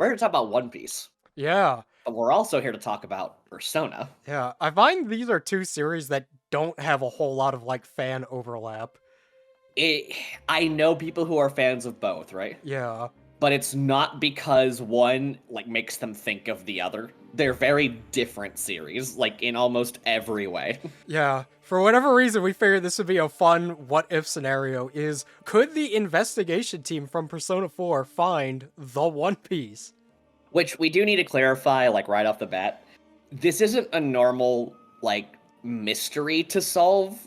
we're here to talk about One Piece, Yeah, but we're also here to talk about Persona. yeah. I find these are two series that don't have a whole lot of like fan overlap. It, I know people who are fans of both, right? Yeah, But it's not because one like makes them think of the other. They're very different series, like in almost every way. yeah. For whatever reason, we figured this would be a fun what if scenario is could the investigation team from Persona 4 find the One Piece? Which we do need to clarify, like right off the bat. This isn't a normal like mystery to solve.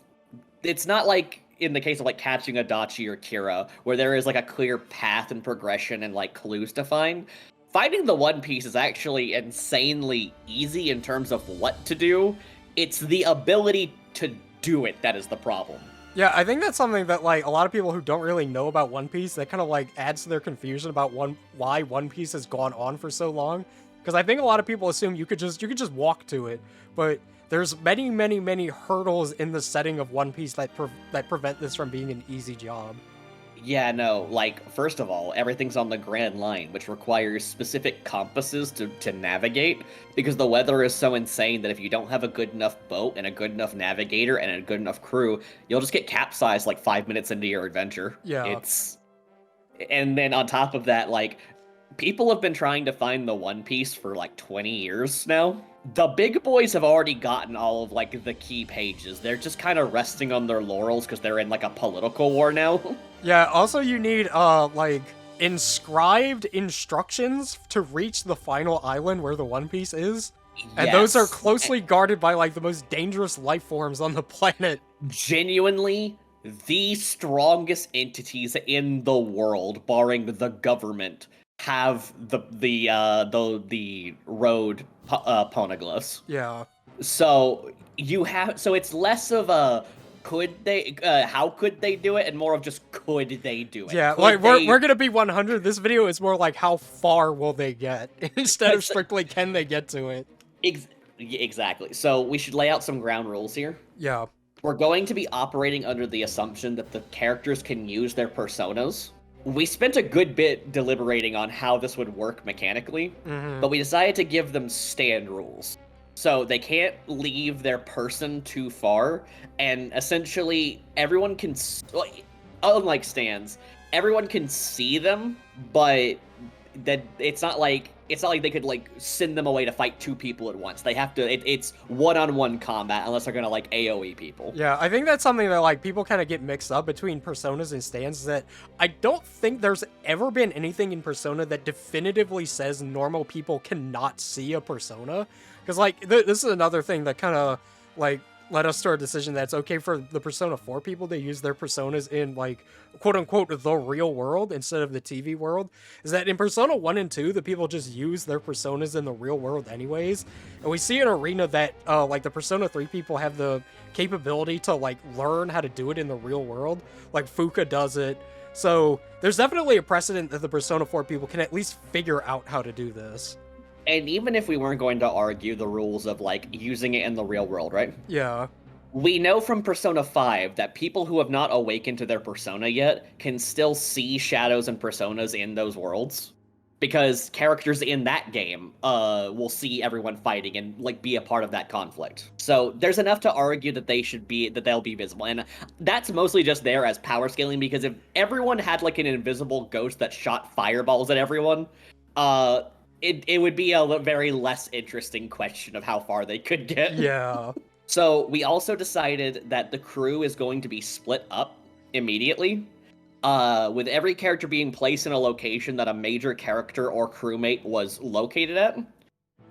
It's not like in the case of like catching Adachi or Kira, where there is like a clear path and progression and like clues to find. Finding the One Piece is actually insanely easy in terms of what to do. It's the ability to do it that is the problem. Yeah, I think that's something that like a lot of people who don't really know about One Piece that kind of like adds to their confusion about why One Piece has gone on for so long. Because I think a lot of people assume you could just walk to it, but there's many hurdles in the setting of One Piece that prevent this from being an easy job. Yeah, no, like, first of all, everything's on the Grand Line, which requires specific compasses to navigate, because the weather is so insane that if you don't have a good enough boat and a good enough navigator and a good enough crew, you'll just get capsized like 5 minutes into your adventure. Yeah. And then on top of that, like, people have been trying to find the One Piece for like 20 years now. The big boys have already gotten all of like the key pages. They're just kind of resting on their laurels because they're in like a political war now. Yeah, also you need like inscribed instructions to reach the final island where the One Piece is. And those are closely guarded by like the most dangerous life forms on the planet. Genuinely the strongest entities in the world, barring the government, have the road poneglyphs. Yeah. So it's less of a how could they do it, and more of just could they do it. Yeah, could like we're gonna be 100. This video is more like how far will they get instead of strictly can they get to it. Exactly. So we should lay out some ground rules here. Yeah. We're going to be operating under the assumption that the characters can use their personas. We spent a good bit deliberating on how this would work mechanically, but we decided to give them stand rules. So they can't leave their person too far, and essentially everyone can, unlike stands, everyone can see them, but that it's not like they could like send them away to fight two people at once. They have to. It's one-on-one combat unless they're gonna like AOE people. Yeah, I think that's something that like people kind of get mixed up between personas and stands. That I don't think there's ever been anything in Persona that definitively says normal people cannot see a persona. Because like this is another thing that kind of like led us to our decision that it's okay for the Persona 4 people to use their personas in like quote-unquote the real world instead of the TV world, is that in Persona 1 and 2 the people just use their personas in the real world anyways, and we see in Arena that like the Persona 3 people have the capability to like learn how to do it in the real world, like Fuka does it. So there's definitely a precedent that the Persona 4 people can at least figure out how to do this. And even if we weren't going to argue the rules of, like, using it in the real world, right? Yeah. We know from Persona 5 that people who have not awakened to their persona yet can still see shadows and personas in those worlds. Because characters in that game will see everyone fighting and, like, be a part of that conflict. So there's enough to argue that they'll be visible. And that's mostly just there as power scaling, because if everyone had, like, an invisible ghost that shot fireballs at everyone, it would be a very less interesting question of how far they could get. Yeah. So we also decided that the crew is going to be split up immediately, with every character being placed in a location that a major character or crewmate was located at,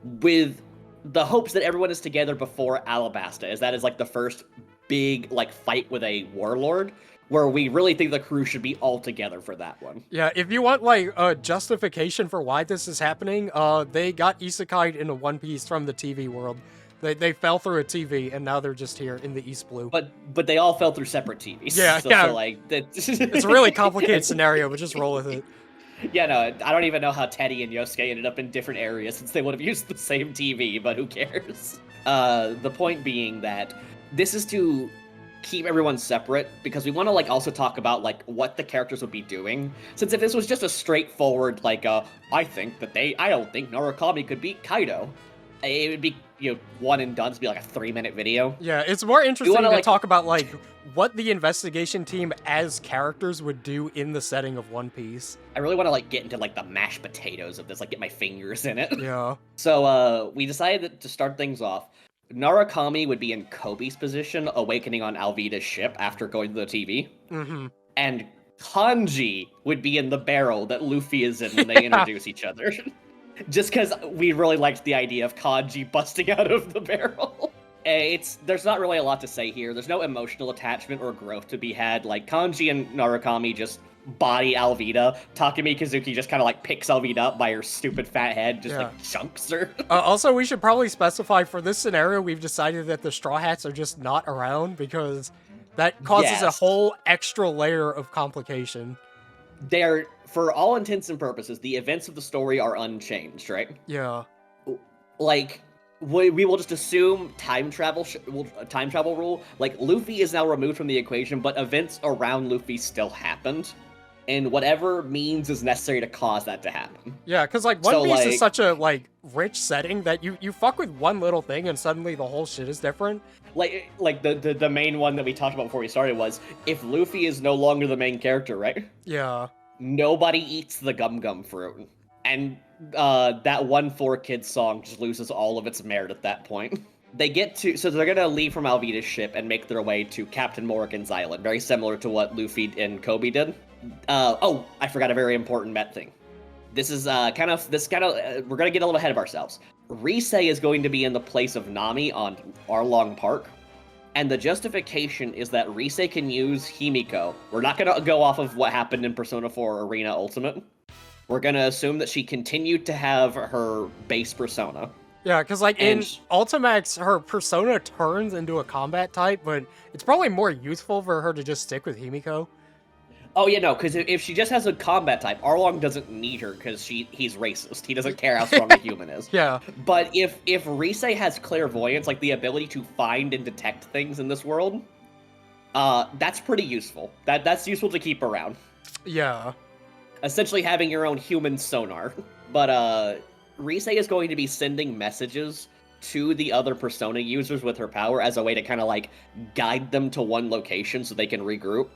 with the hopes that everyone is together before Alabasta, as that is like the first big like fight with a warlord, where we really think the crew should be all together for that one. Yeah, if you want, like, a justification for why this is happening, they got isekai'd into One Piece from the TV world. They fell through a TV, and now they're just here in the East Blue. But they all fell through separate TVs. Yeah, so, yeah. So, like, it's a really complicated scenario, but just roll with it. Yeah, no, I don't even know how Teddy and Yosuke ended up in different areas since they would have used the same TV, but who cares? The point being that this is to keep everyone separate because we want to like also talk about like what the characters would be doing. Since if this was just a straightforward like I don't think Narukami could beat Kaido, it would be one and done. It'd be like a 3-minute video. Yeah, it's more interesting to like talk about like what the investigation team as characters would do in the setting of One Piece. I really want to like get into like the mashed potatoes of this, like get my fingers in it. Yeah. So we decided to start things off. Narukami would be in Kobe's position, awakening on Alvida's ship after going to the TV. Mm-hmm. And Kanji would be in the barrel that Luffy is in when they introduce each other. Just because we really liked the idea of Kanji busting out of the barrel. There's not really a lot to say here. There's no emotional attachment or growth to be had. Like, Kanji and Narukami just body Alvida. Takumi Kazuki just kind of like picks Alvida up by her stupid fat head, just like chunks her. Also, we should probably specify for this scenario, we've decided that the Straw Hats are just not around because that causes a whole extra layer of complication. They're, for all intents and purposes, the events of the story are unchanged, right? Yeah. Like, we will just assume time travel rule. Like, Luffy is now removed from the equation, but events around Luffy still happened. And whatever means is necessary to cause that to happen. Yeah, because, like, One Piece is such a, like, rich setting that you fuck with one little thing and suddenly the whole shit is different. Like the main one that we talked about before we started was, if Luffy is no longer the main character, right? Yeah. Nobody eats the gum gum fruit. And that 1-4-Kids song just loses all of its merit at that point. So they're gonna leave from Alvida's ship and make their way to Captain Morgan's island, very similar to what Luffy and Kobe did. I forgot a very important Met thing. We're gonna get a little ahead of ourselves. Rise is going to be in the place of Nami on Arlong Park, and the justification is that Rise can use Himiko. We're not gonna go off of what happened in Persona 4 Arena Ultimate. We're gonna assume that she continued to have her base persona. Yeah, because like in Ultimax, her persona turns into a combat type, but it's probably more useful for her to just stick with Himiko. Oh yeah, no, because if she just has a combat type, Arlong doesn't need her because he's racist. He doesn't care how strong a human is. Yeah. But if Rise has clairvoyance, like the ability to find and detect things in this world, that's pretty useful. That's useful to keep around. Yeah. Essentially having your own human sonar. But Rise is going to be sending messages to the other Persona users with her power as a way to kind of like guide them to one location so they can regroup.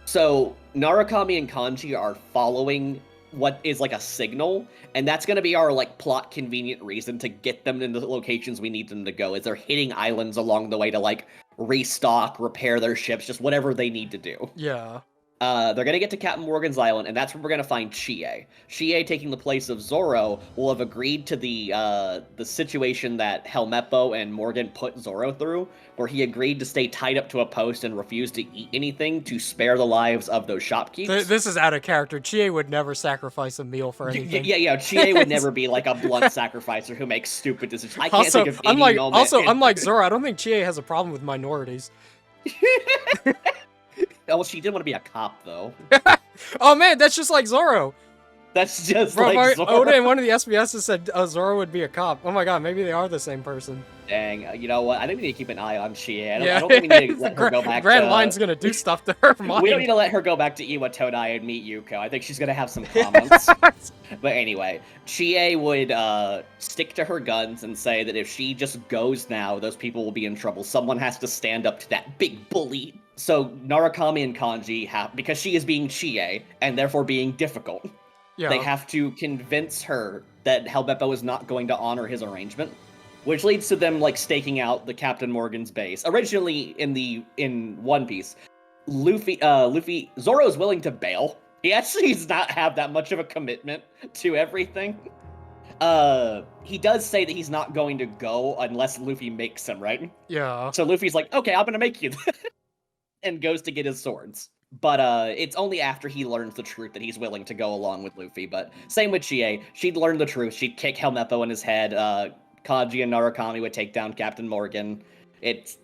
So Narukami and Kanji are following what is like a signal, and that's going to be our like plot convenient reason to get them into the locations we need them to go, is they're hitting islands along the way to like restock, repair their ships, just whatever they need to do. Yeah. They're gonna get to Captain Morgan's island, and that's where we're gonna find Chie. Chie, taking the place of Zoro, will have agreed to the situation that Helmeppo and Morgan put Zoro through, where he agreed to stay tied up to a post and refuse to eat anything to spare the lives of those shopkeepers. This is out of character. Chie would never sacrifice a meal for anything. Yeah. Chie would never be like a blunt sacrificer who makes stupid decisions. I can't think of any moment. Unlike Zoro, I don't think Chie has a problem with minorities. Oh, well, she did want to be a cop, though. Oh, man, that's just like Zoro. That's just like Zoro. Oda in one of the SBSs said Zoro would be a cop. Oh my god, maybe they are the same person. Dang, you know what? I think we need to keep an eye on Chie. I don't think we need to let her go back Grand Line's gonna do stuff to her mind. We don't need to let her go back to Iwa Todai and meet Yuko. I think she's gonna have some comments. But anyway, Chie would stick to her guns and say that if she just goes now, those people will be in trouble. Someone has to stand up to that big bully. So Narukami and Kanji because she is being Chie, and therefore being difficult, they have to convince her that Helmeppo is not going to honor his arrangement, which leads to them like staking out the Captain Morgan's base. Originally in One Piece, Zoro is willing to bail. He actually does not have that much of a commitment to everything. He does say that he's not going to go unless Luffy makes him, right? Yeah. So Luffy's like, okay, I'm gonna make you. And goes to get his swords. But it's only after he learns the truth that he's willing to go along with Luffy. But same with Chie. She'd learn the truth. She'd kick Helmeppo in his head. Kanji and Narukami would take down Captain Morgan. It's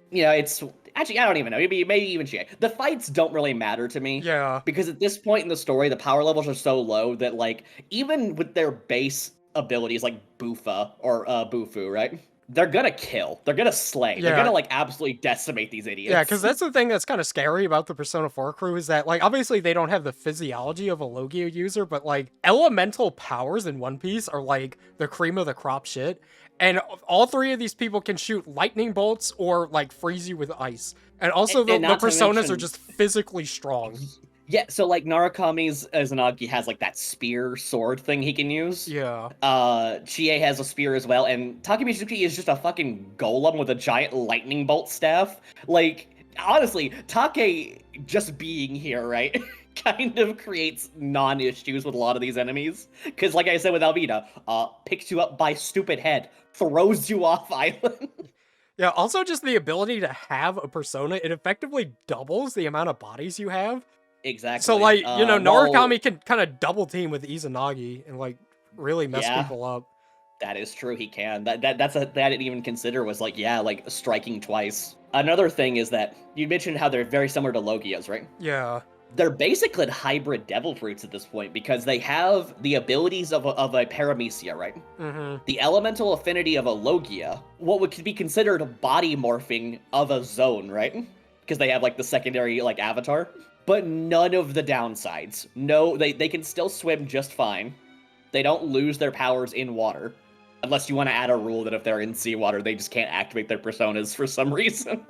actually, I don't even know. Maybe even Chie. The fights don't really matter to me. Yeah. Because at this point in the story, the power levels are so low that, like, even with their base abilities, like Bufa or Bufu, right? they're gonna kill. They're gonna slay. They're gonna, like, absolutely decimate these idiots. Yeah, because that's the thing that's kind of scary about the Persona 4 crew is that, like, obviously they don't have the physiology of a Logia user, but, like, elemental powers in One Piece are, like, the cream of the crop shit. And all three of these people can shoot lightning bolts or, like, freeze you with ice. And also the Personas are just physically strong. Yeah, so, like, Narukami's Izanagi has, like, that spear sword thing he can use. Yeah. Chie has a spear as well, and Takemizuki is just a fucking golem with a giant lightning bolt staff. Like, honestly, Take just being here, right, kind of creates non-issues with a lot of these enemies. Because, like I said with Alvida, picks you up by stupid head, throws you off island. Yeah, also just the ability to have a persona, it effectively doubles the amount of bodies you have. Exactly. So, like, you know, Narukami can kind of double team with Izanagi and, like, really mess people up. That is true, he can. That I didn't even consider was, like, yeah, like, striking twice. Another thing is that you mentioned how they're very similar to Logias, right? Yeah. They're basically hybrid devil fruits at this point because they have the abilities of a Paramecia, right? Mm-hmm. The elemental affinity of a Logia, what would be considered body morphing of a zone, right? Because they have, like, the secondary, like, avatar. But none of the downsides. No, they can still swim just fine. They don't lose their powers in water. Unless you want to add a rule that if they're in seawater, they just can't activate their personas for some reason.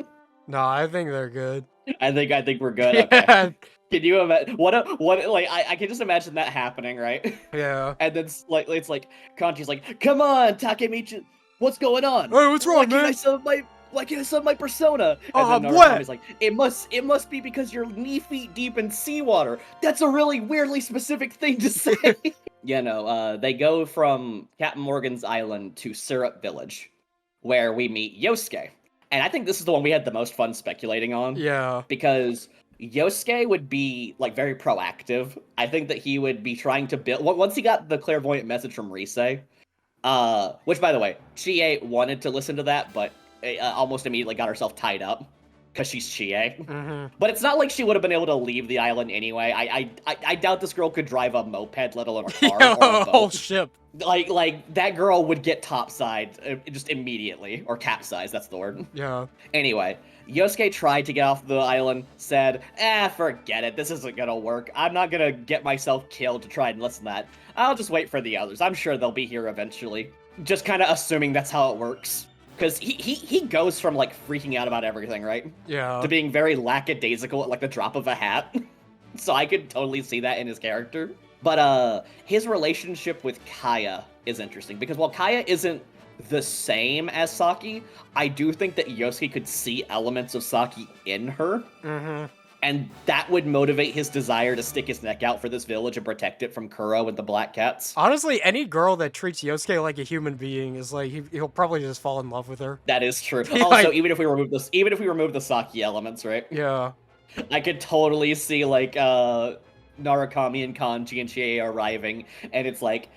No, I think they're good. I think we're good. Yeah. Okay. Can you imagine I can just imagine that happening, right? Yeah. And then it's like Kanji's like, "Come on, Takemichi, what's going on? Hey, what's wrong, man? Why can't I sub my persona?" And then Narukami's like, it must be because you're knee-feet deep in seawater. That's a really weirdly specific thing to say. You know, they go from Captain Morgan's island to Syrup Village, where we meet Yosuke. And I think this is the one we had the most fun speculating on. Yeah. Because Yosuke would be, like, very proactive. I think that he would be trying to build... Once he got the clairvoyant message from Rise, which, by the way, Chie wanted to listen to that, but almost immediately got herself tied up because she's Chie. Mm-hmm. But it's not like she would have been able to leave the island anyway. I doubt this girl could drive a moped, let alone a car or a boat. Whole ship. Like that girl would get topside just immediately, or capsize, that's the word. Yeah. Anyway, Yosuke tried to get off the island, said, forget it, this isn't gonna work. I'm not gonna get myself killed to try and listen to that. I'll just wait for the others. I'm sure they'll be here eventually. Just kind of assuming that's how it works. Because he goes from, like, freaking out about everything, right? Yeah. To being very lackadaisical at, like, the drop of a hat. So I could totally see that in his character. But his relationship with Kaya is interesting. Because while Kaya isn't the same as Saki, I do think that Yosuke could see elements of Saki in her. Mm-hmm. And that would motivate his desire to stick his neck out for this village and protect it from Kuro and the Black Cats. Honestly, any girl that treats Yosuke like a human being is like he'll probably just fall in love with her. That is true. Like, also, even if we remove the Saki elements, right? Yeah. I could totally see, like, Narukami and Kanji and Chie arriving, and it's like,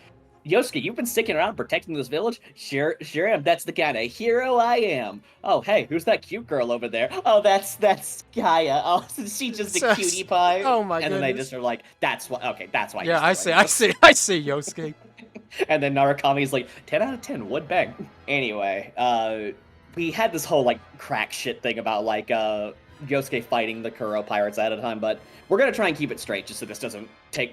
Yosuke, you've been sticking around protecting this village? Sure am. That's the kind of hero I am. Oh, hey, who's that cute girl over there? Oh, that's Kaya. Oh, she's just a cutie pie. Oh my And goodness. then they just are like, that's why. Okay, that's why. Yeah, I see Yosuke. And then Narukami's like, 10 out of 10, would bang. Anyway, we had this whole, like, crack shit thing about, like, Yosuke fighting the Kuro pirates at a time, but we're gonna try and keep it straight just so this doesn't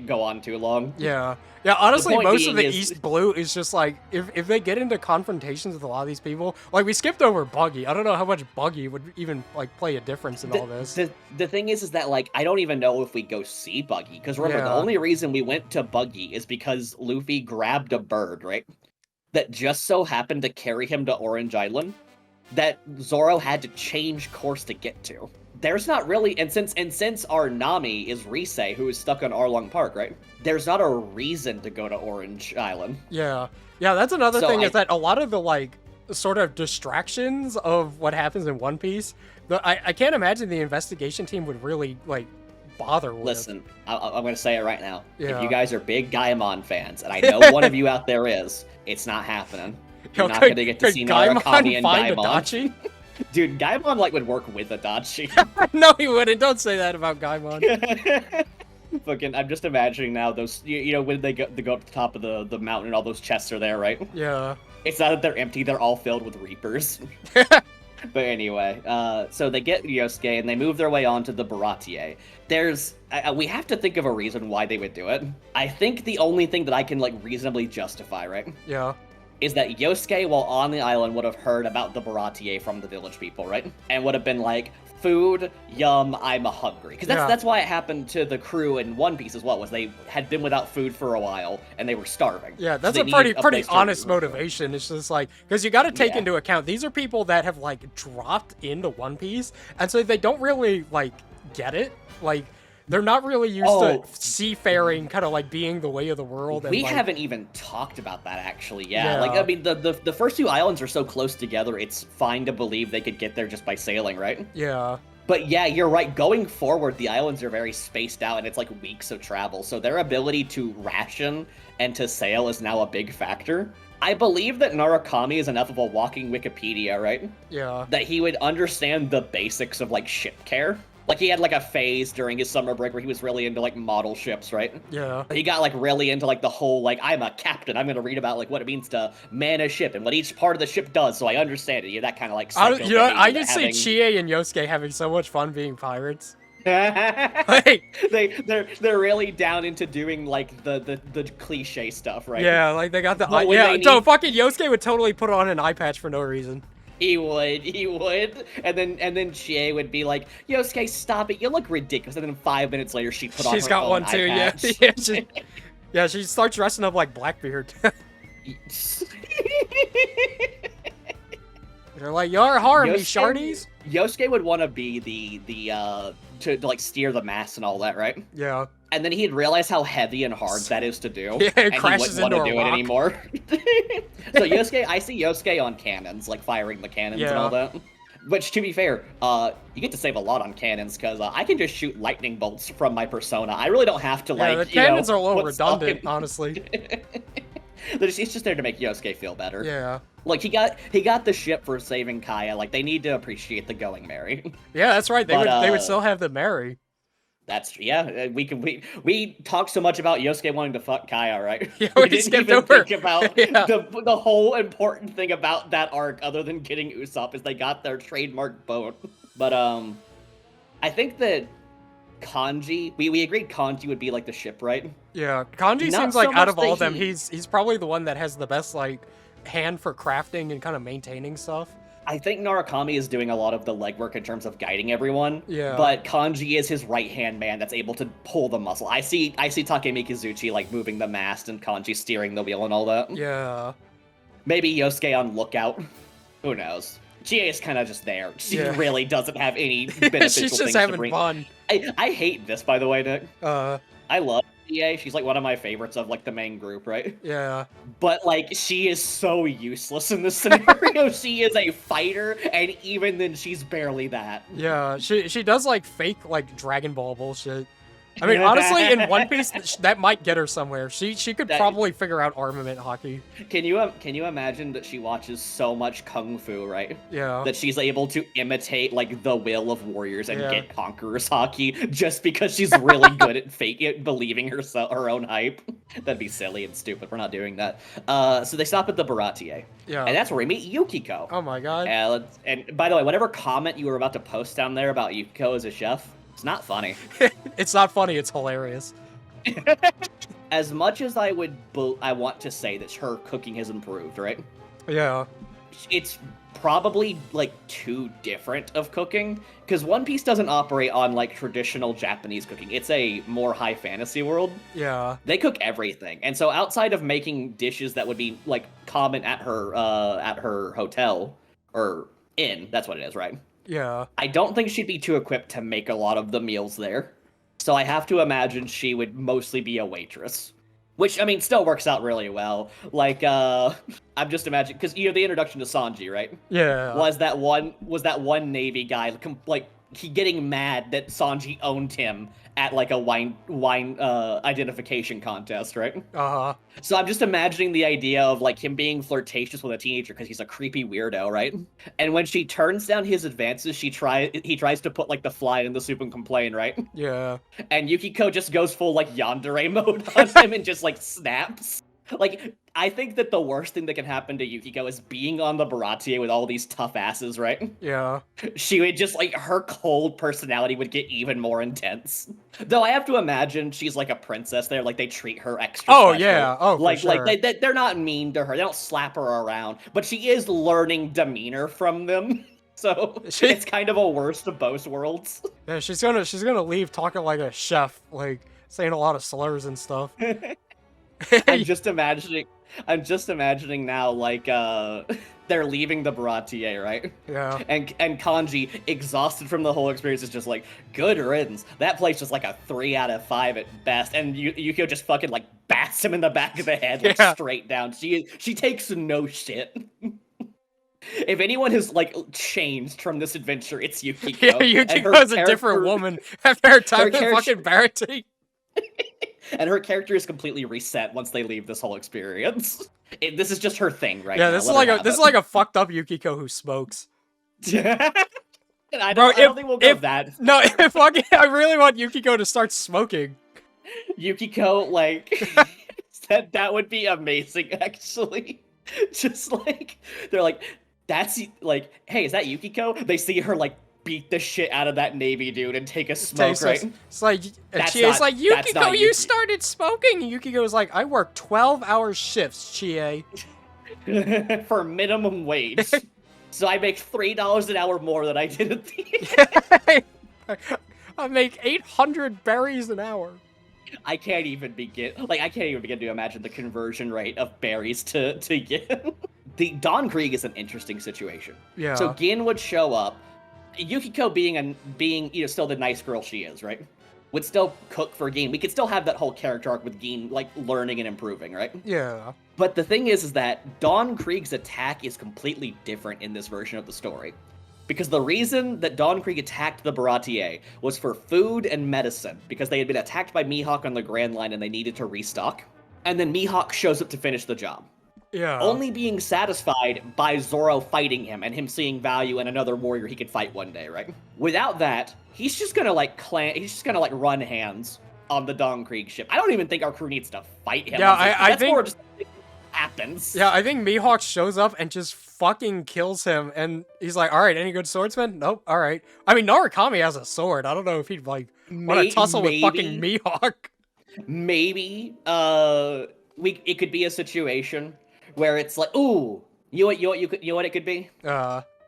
go on too long. Yeah. Yeah, honestly, most of the is... East Blue is just like, if they get into confrontations with a lot of these people, like, we skipped over Buggy. I don't know how much Buggy would even, like, play a difference in all this. The thing is that, like, I don't even know if we go see Buggy, because remember, the only reason we went to Buggy is because Luffy grabbed a bird, right? That just so happened to carry him to Orange Island, that Zoro had to change course to get to. There's not really, and since our Nami is Rise, who is stuck on Arlong Park, right? There's not a reason to go to Orange Island. Yeah. Yeah, that's another thing, is that a lot of the, like, sort of distractions of what happens in One Piece, I can't imagine the investigation team would really, like, bother with. Listen, I'm going to say it right now. Yeah. If you guys are big Gaimon fans, and I know one of you out there is, it's not happening. You're not going to get to see Narukami and Gaimon. Dude, Gaimon, like, would work with Adachi. No, he wouldn't. Don't say that about Gaimon. Fucking, I'm just imagining now those, you know, when they go up to the top of the mountain and all those chests are there, right? Yeah. It's not that they're empty, they're all filled with reapers. But anyway, so they get Yosuke and they move their way on to the Baratie. We have to think of a reason why they would do it. I think the only thing that I can, like, reasonably justify, right? Yeah. Is that Yosuke, while on the island, would have heard about the Baratie from the village people, right? And would have been like, food, yum, I'm hungry. Because that's why it happened to the crew in One Piece as well, was they had been without food for a while, and they were starving. Yeah, that's so a pretty honest motivation. It's just like, because you got to take into account, these are people that have, like, dropped into One Piece, and so they don't really, like, get it. Like, they're not really used to seafaring, kind of like being the way of the world. And, we like, haven't even talked about that, actually. Yeah, like, I mean, the first two islands are so close together, it's fine to believe they could get there just by sailing, right? Yeah. But yeah, you're right. Going forward, the islands are very spaced out, and it's like weeks of travel. So their ability to ration and to sail is now a big factor. I believe that Narukami is enough of a walking Wikipedia, right? Yeah. That he would understand the basics of, like, ship care. Like, he had, like, a phase during his summer break where he was really into, like, model ships, right? Yeah. He got, like, really into, like, the whole, like, I'm a captain, I'm gonna read about, like, what it means to man a ship and what each part of the ship does, so I understand it. Yeah, that kind of, like, I can see Chie and Yosuke having so much fun being pirates. Like, they're really down into doing, like, the cliche stuff, right? Yeah, like, they got the eye. Yeah, so fucking Yosuke would totally put on an eye patch for no reason. He would. And then Chie would be like, Yosuke, stop it, you look ridiculous. And then 5 minutes later, she'd put on her She's got own one too, eye patch. Yeah. She starts dressing up like Blackbeard. They're like, you're harm me, shardies. Yosuke would want to be the to like steer the mast and all that, right? Yeah. And then he'd realize how heavy and hard that is to do. Yeah, and crashes he wouldn't want to do rock. it anymore. So Yosuke, I see Yosuke on cannons, like firing the cannons and all that. Which, to be fair, you get to save a lot on cannons, because I can just shoot lightning bolts from my persona. I really don't have to, like, the cannons are a little put redundant, honestly. It's just there to make Yosuke feel better. Yeah. Like, he got the ship for saving Kaya. Like, they need to appreciate the going merry. Yeah, that's right. They would still have the Mary. That's we talked so much about Yosuke wanting to fuck Kaya, right? Yeah, we didn't even think about yeah. the whole important thing about that arc, other than getting Usopp, is they got their trademark boat. But I think that Kanji, we agreed Kanji would be like the shipwright. Yeah, Kanji seems like out of all of them, he's probably the one that has the best, like, hand for crafting and kind of maintaining stuff. I think Narukami is doing a lot of the legwork in terms of guiding everyone. Yeah. But Kanji is his right-hand man that's able to pull the muscle. I see Take Mikizuchi, like, moving the mast and Kanji steering the wheel and all that. Yeah. Maybe Yosuke on lookout. Who knows? Chie is kind of just there. She really doesn't have any beneficial She's just things having to bring. fun. I hate this, by the way, Nick. I love Chie. She's like one of my favorites of, like, the main group, right? Yeah. But, like, she is so useless in this scenario. She is a fighter, and even then, she's barely that. Yeah, she does, like, fake, like, Dragon Ball bullshit. I mean, honestly, in One Piece, that might get her somewhere. She could probably figure out armament hockey. Can you imagine that she watches so much kung fu, right? Yeah. That she's able to imitate, like, the will of warriors and get conquerors hockey just because she's really good at believing her own hype. That'd be silly and stupid. We're not doing that. So they stop at the Baratie. Yeah. And that's where we meet Yukiko. Oh my god. And by the way, whatever comment you were about to post down there about Yukiko as a chef, it's not funny. It's not funny, it's hilarious. As much as I want to say that her cooking has improved, right? Yeah. It's probably, like, too different of cooking, because One Piece doesn't operate on, like, traditional Japanese cooking. It's a more high fantasy world. Yeah. They cook everything. And so outside of making dishes that would be, like, common at her hotel, or inn, that's what it is, right? Yeah. I don't think she'd be too equipped to make a lot of the meals there. So I have to imagine she would mostly be a waitress. Which, I mean, still works out really well. Like, I'm just imagining, because, you know, the introduction to Sanji, right? Yeah. Was that one Navy guy, like, he getting mad that Sanji owned him at like a wine identification contest, right? Uh-huh. So I'm just imagining the idea of like him being flirtatious with a teenager because he's a creepy weirdo, right? And when she turns down his advances, he tries to put like the fly in the soup and complain, right? Yeah. And Yukiko just goes full like yandere mode on him and just like snaps. Like, I think that the worst thing that can happen to Yukiko is being on the Baratie with all these tough asses, right? Yeah. She would just, like, her cold personality would get even more intense. Though I have to imagine she's like a princess there, like, they treat her extra Oh, special. yeah. Oh, like, for sure. Like, they're not mean to her. They don't slap her around. But she is learning demeanor from them. So, it's kind of a worst of both worlds. Yeah, she's gonna leave talking like a chef, like, saying a lot of slurs and stuff. I'm just imagining now, like, they're leaving the Baratie, right? Yeah. And Kanji, exhausted from the whole experience, is just like, good riddance. That place was like a 3 out of 5 at best. And Yukio just fucking, like, bats him in the back of the head, like, straight down. She takes no shit. If anyone has, like, changed from this adventure, it's Yukiko. Yeah, Yukiko's a different woman after her time with fucking Baratie. And her character is completely reset once they leave this whole experience. This is just her thing right now. Yeah, this is like a fucked up Yukiko who smokes. I don't think we'll go that. No, I really want Yukiko to start smoking. Yukiko, like, that would be amazing, actually. Just like, they're like, that's, like, hey, is that Yukiko? They see her, like, beat the shit out of that Navy dude and take a smoke, right? It's like, Chie's like, Yukiko, you started smoking! And Yukiko's like, I work 12-hour shifts, Chie. For minimum wage. So I make $3 an hour more than I did at the I make 800 berries an hour. I can't even begin to imagine the conversion rate of berries to Gin. The Dawn Krieg is an interesting situation. Yeah. So Gin would show up. Yukiko being still the nice girl she is, right? Would still cook for Gin. We could still have that whole character arc with Gin, like, learning and improving, right? Yeah. But the thing is that Dawn Krieg's attack is completely different in this version of the story. Because the reason that Dawn Krieg attacked the Baratie was for food and medicine, because they had been attacked by Mihawk on the Grand Line and they needed to restock. And then Mihawk shows up to finish the job. Yeah. Only being satisfied by Zoro fighting him and him seeing value in another warrior he could fight one day, right? Without that, he's just gonna run hands on the Dawn Krieg ship. I don't even think our crew needs to fight him. Yeah, I think more just happens. Yeah, I think Mihawk shows up and just fucking kills him, and he's like, "All right, any good swordsmen? Nope. All right." I mean, Narukami has a sword. I don't know if he'd like want to tussle with fucking Mihawk. Maybe it could be a situation where it's like, ooh, you know what it could be?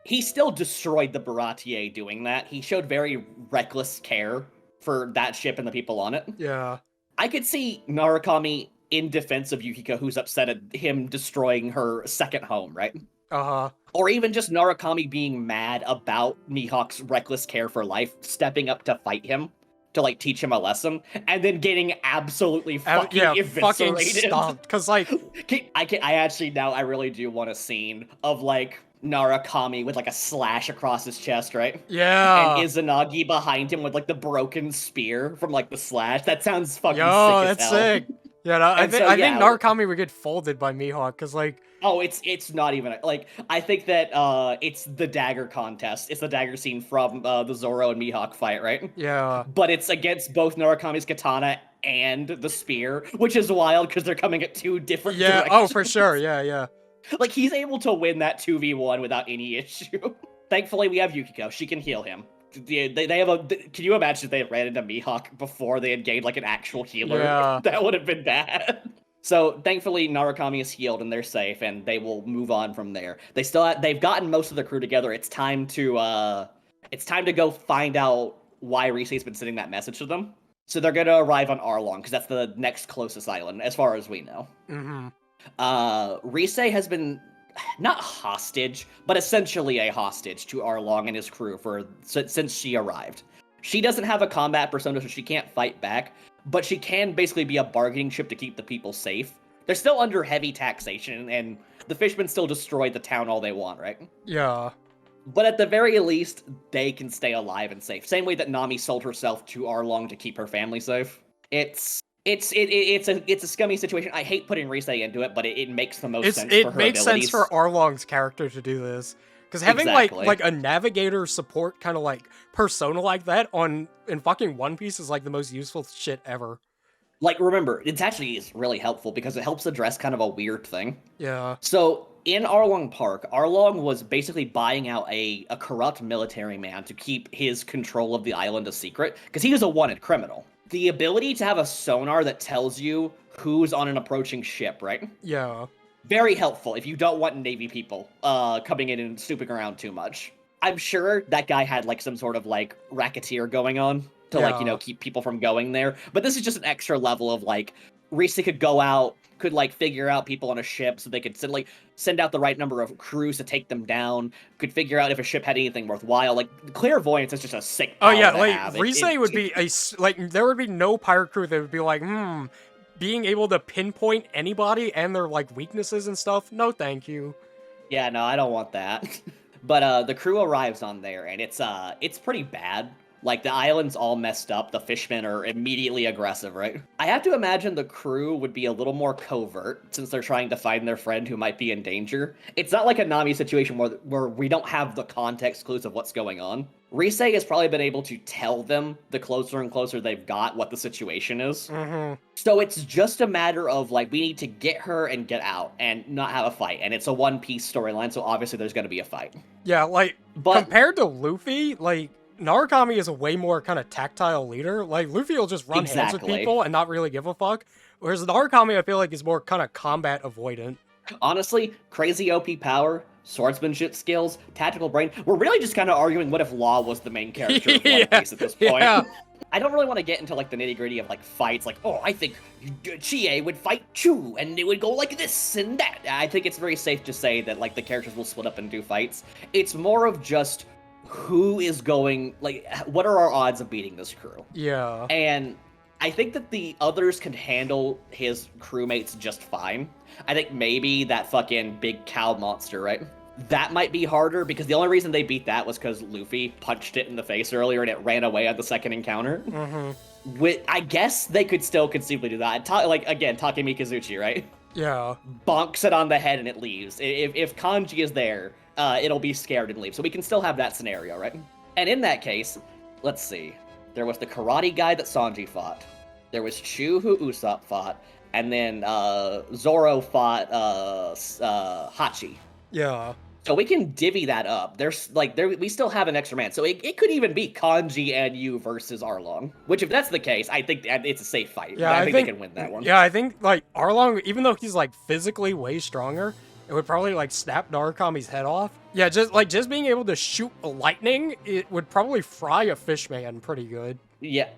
He still destroyed the Baratie doing that. He showed very reckless care for that ship and the people on it. Yeah. I could see Narukami in defense of Yukiko, who's upset at him destroying her second home, right? Uh-huh. Or even just Narukami being mad about Mihawk's reckless care for life, stepping up to fight him, to, like, teach him a lesson, and then getting absolutely fucking eviscerated. Fucking stomped. Because, like... I really do want a scene of, like, Narukami with, like, a slash across his chest, right? Yeah. And Izanagi behind him with, like, the broken spear from, like, the slash. That sounds fucking sick as hell. hell. That's sick. Yeah, no, I think Narukami would get folded by Mihawk, because, like... Oh, it's not even, like, I think that, it's the dagger contest. It's the dagger scene from, the Zoro and Mihawk fight, right? Yeah. But it's against both Narukami's katana and the spear, which is wild, because they're coming at two different directions. Oh, for sure, yeah. Like, he's able to win that 2v1 without any issue. Thankfully, we have Yukiko. She can heal him. They have can you imagine if they had ran into Mihawk before they had gained, like, an actual healer? Yeah. That would have been bad. So, thankfully, Narukami is healed and they're safe, and they will move on from there. They've gotten most of the crew together. It's time to go find out why Risei's been sending that message to them. So they're gonna arrive on Arlong, because that's the next closest island, as far as we know. Mm-hmm. Risei has been, not hostage, but essentially a hostage to Arlong and his crew since she arrived. She doesn't have a combat persona, so she can't fight back, but she can basically be a bargaining chip to keep the people safe. They're still under heavy taxation, and the fishmen still destroy the town all they want, right? Yeah. But at the very least, they can stay alive and safe. Same way that Nami sold herself to Arlong to keep her family safe. It's a scummy situation. I hate putting Risei into it, but it makes the most sense for It her makes abilities. sense for Arlong's character to do this. Because having like a navigator support kind of like persona like that in fucking One Piece is like the most useful shit ever. Like, remember, it's actually is really helpful because it helps address kind of a weird thing. Yeah. So in Arlong Park, Arlong was basically buying out a corrupt military man to keep his control of the island a secret because he was a wanted criminal. The ability to have a sonar that tells you who's on an approaching ship, right? Yeah. Very helpful if you don't want Navy people coming in and snooping around too much. I'm sure that guy had like some sort of like racketeer going on to like, you know, keep people from going there. But this is just an extra level of like, Risa could go out, could like figure out people on a ship so they could send out the right number of crews to take them down, could figure out if a ship had anything worthwhile. Like, clairvoyance is just a sick power to like have. Risa would be there would be no pirate crew that would be like, being able to pinpoint anybody and their like weaknesses and stuff. No, thank you. Yeah, no, I don't want that. But the crew arrives on there, and it's pretty bad. Like, the island's all messed up, the fishmen are immediately aggressive, right? I have to imagine the crew would be a little more covert, since they're trying to find their friend who might be in danger. It's not like a Nami situation where we don't have the context clues of what's going on. Risei has probably been able to tell them, the closer and closer they've got, what the situation is. So it's just a matter of, like, we need to get her and get out, and not have a fight. And it's a One Piece storyline, so obviously there's gonna be a fight. Yeah, like, compared to Luffy, like, Narukami is a way more kind of tactile leader. Like, Luffy will just run hands with people and not really give a fuck. Whereas Narukami, I feel like, is more kind of combat avoidant. Honestly, crazy OP power, swordsmanship skills, tactical brain. We're really just kind of arguing what if Law was the main character of One Piece at this point. Yeah. I don't really want to get into like the nitty-gritty of like fights, like, oh, I think Chie would fight Chu, and it would go like this and that. I think it's very safe to say that like the characters will split up and do fights. It's more of just who is going, like, what are our odds of beating this crew? Yeah. And I think that the others can handle his crewmates just fine. I think maybe that fucking big cow monster, right? That might be harder, because the only reason they beat that was because Luffy punched it in the face earlier and it ran away at the second encounter. I guess they could still conceivably do that. Like, again, Takemikazuchi, right? Yeah. Bonks it on the head and it leaves. If Kanji is there, it'll be scared and leave. So we can still have that scenario, right? And in that case, let's see. There was the karate guy that Sanji fought. There was Chu who Usopp fought. And then Zoro fought Hachi. Yeah. So we can divvy that up. We still have an extra man. So it could even be Kanji and you versus Arlong. Which, if that's the case, I think it's a safe fight. Yeah, I think they can win that one. Yeah, I think, like, Arlong, even though he's, like, physically way stronger, it would probably, like, snap Narukami's head off. Yeah, just being able to shoot lightning, it would probably fry a fishman pretty good. Yeah.